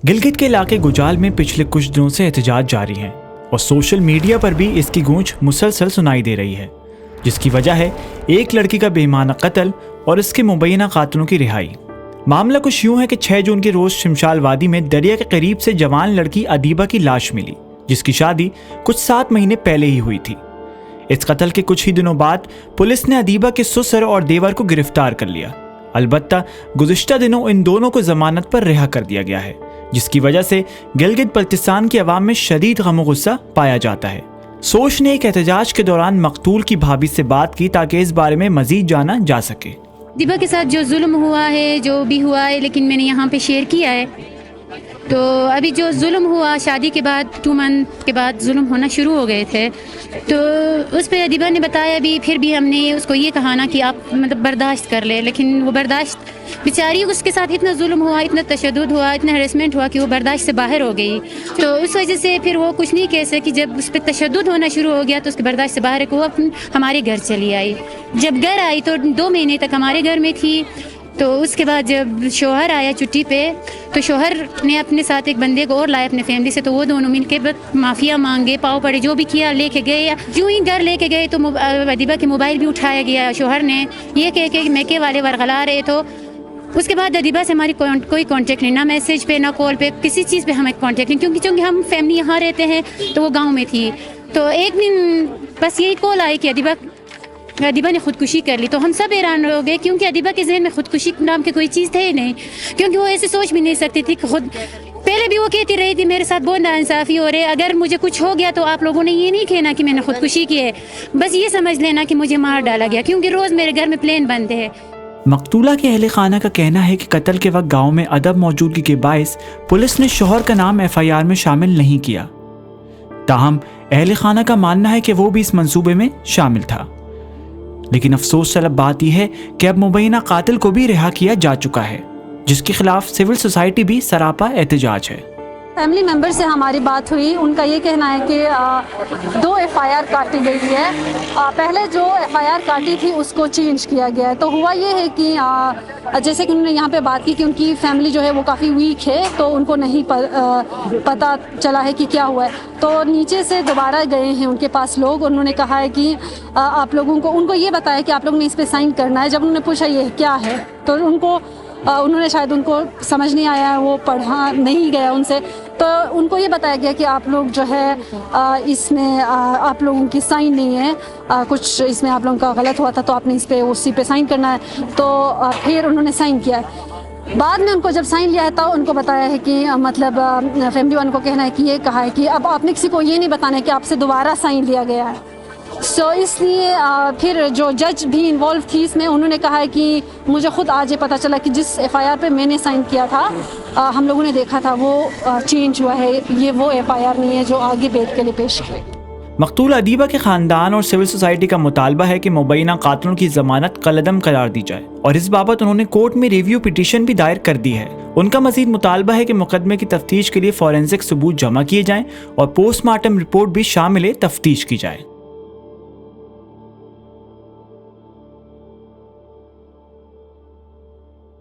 گلگت کے علاقے گجال میں پچھلے کچھ دنوں سے احتجاج جاری ہیں اور سوشل میڈیا پر بھی اس کی گونج مسلسل سنائی دے رہی ہے، جس کی وجہ ہے ایک لڑکی کا بے معنی قتل اور اس کے مبینہ قاتلوں کی رہائی۔ معاملہ کچھ یوں ہے کہ 6 جون کے روز شمشال وادی میں دریا کے قریب سے جوان لڑکی ادیبہ کی لاش ملی، جس کی شادی کچھ 7 مہینے پہلے ہی ہوئی تھی۔ اس قتل کے کچھ ہی دنوں بعد پولیس نے ادیبہ کے سسر اور دیور کو گرفتار کر لیا۔ البتہ گزشتہ دنوں ان دونوں کو ضمانت پر رہا کر دیا گیا ہے، جس کی وجہ سے گلگت بلتستان کے عوام میں شدید غم و غصہ پایا جاتا ہے۔ سوش نے ایک احتجاج کے دوران مقتول کی بھابھی سے بات کی تاکہ اس بارے میں مزید جانا جا سکے۔ ادیبہ کے ساتھ جو ظلم ہوا ہے، جو بھی ہوا ہے، لیکن میں نے یہاں پہ شیئر کیا ہے، تو ابھی جو ظلم ہوا شادی کے بعد 2 منتھ کے بعد ظلم ہونا شروع ہو گئے تھے، تو اس پہ ادیبہ نے بتایا بھی، پھر بھی ہم نے اس کو یہ کہا نا کہ آپ برداشت کر لے، لیکن وہ برداشت بیچاری، اس کے ساتھ اتنا ظلم ہوا، اتنا تشدد ہوا، اتنا ہریسمنٹ ہوا کہ وہ برداشت سے باہر ہو گئی۔ تو اس وجہ سے پھر وہ کچھ نہیں کہہ سکی، جب اس پہ تشدد ہونا شروع ہو گیا تو اس کے برداشت سے باہر وہ ہمارے گھر چلی آئی۔ جب گھر آئی تو 2 مہینے تک ہمارے گھر میں تھی۔ تو اس کے بعد جب شوہر آیا چھٹی پہ، تو شوہر نے اپنے ساتھ ایک بندے کو اور لایا اپنے فیملی سے، تو وہ دونوں مل کے معافیا مانگے، پاؤ پڑے، جو بھی کیا لے کے گئے۔ جو ہی گھر لے کے گئے تو ادیبہ کے موبائل بھی اٹھایا گیا شوہر نے، یہ کہہ کے میکے والے ورغلا رہے۔ تو اس کے بعد ادیبہ سے ہماری کوئی کانٹیکٹ نہیں، نہ میسیج پہ، نہ کال پہ، کسی چیز پہ ہمیں کانٹیکٹ نہیں، کیونکہ ہم فیملی یہاں رہتے ہیں تو وہ گاؤں میں تھی۔ تو ایک دن بس یہی کال آئی کہ ادیبہ نے خودکشی کر لی۔ تو ہم سب حیران ہو گئے، کیونکہ ادیبہ کے ذہن میں خودکشی نام کی کوئی چیز تھے ہی نہیں، کیونکہ وہ ایسے سوچ بھی نہیں سکتی تھی کہ پہلے بھی وہ کہتی رہی تھی میرے ساتھ بہت ناانصافی ہو رہے، اگر مجھے کچھ ہو گیا تو آپ لوگوں نے یہ نہیں کہنا کہ میں نے خودکشی کی ہے، بس یہ سمجھ لینا کہ مجھے مار ڈالا گیا، کیونکہ روز میرے گھر میں پلین بند ہے۔ مقتولہ کے اہل خانہ کا کہنا ہے کہ قتل کے وقت گاؤں میں عدم موجودگی کے باعث پولیس نے شوہر کا نام FIR میں شامل نہیں کیا، تاہم اہل خانہ کا ماننا ہے کہ وہ بھی اس منصوبے میں شامل تھا۔ لیکن افسوس طلب بات یہ ہے کہ اب مبینہ قاتل کو بھی رہا کیا جا چکا ہے، جس کے خلاف سول سوسائٹی بھی سراپا احتجاج ہے۔ فیملی ممبر سے ہماری بات ہوئی، ان کا یہ کہنا ہے کہ 2 FIR کاٹی گئی ہے، پہلے جو FIR کاٹی تھی اس کو چینج کیا گیا ہے۔ تو ہوا یہ ہے کہ جیسے کہ انہوں نے یہاں پہ بات کی کہ ان کی فیملی جو ہے وہ کافی ویک ہے، تو ان کو نہیں پتہ چلا ہے کہ کیا ہوا ہے، تو نیچے سے دوبارہ گئے ہیں ان کے پاس لوگ، انہوں نے کہا ہے کہ آپ لوگوں کو، ان کو یہ بتایا کہ آپ لوگوں نے اس پہ سائن کرنا ہے۔ جب انہوں نے پوچھا یہ کیا ہے تو انہوں نے شاید ان کو سمجھ نہیں آیا، وہ پڑھا نہیں گیا ان سے، تو ان کو یہ بتایا گیا کہ آپ لوگ جو ہے اس میں آپ لوگوں کی سائن نہیں ہے، کچھ اس میں آپ لوگوں کا غلط ہوا تھا تو آپ نے اسی پہ سائن کرنا ہے۔ تو پھر انہوں نے سائن کیا ہے۔ بعد میں ان کو جب سائن لیا ہے تو ان کو بتایا ہے کہ مطلب فیملی وان کو کہنا ہے کہ یہ کہا ہے کہ اب آپ نے کسی کو یہ نہیں بتانا ہے کہ آپ سے دوبارہ سائن لیا گیا ہے۔ اس لیے پھر جو جج بھی انوالو تھی اس میں، انہوں نے کہا ہے کہ مجھے خود آج یہ پتہ چلا کہ جس FIR پہ میں نے سائن کیا تھا، ہم لوگوں نے دیکھا تھا وہ چینج ہوا ہے، یہ وہ FIR نہیں ہے جو آگے بیت کے لیے پیش کی۔ مقتول ادیبہ کے خاندان اور سول سوسائٹی کا مطالبہ ہے کہ مبینہ قاتلوں کی ضمانت کالعدم قرار دی جائے، اور اس بابت انہوں نے کورٹ میں ریویو پٹیشن بھی دائر کر دی ہے۔ ان کا مزید مطالبہ ہے کہ مقدمے کی تفتیش کے لیے فورینسک ثبوت جمع کیے جائیں اور پوسٹ مارٹم رپورٹ بھی شامل تفتیش کی جائے۔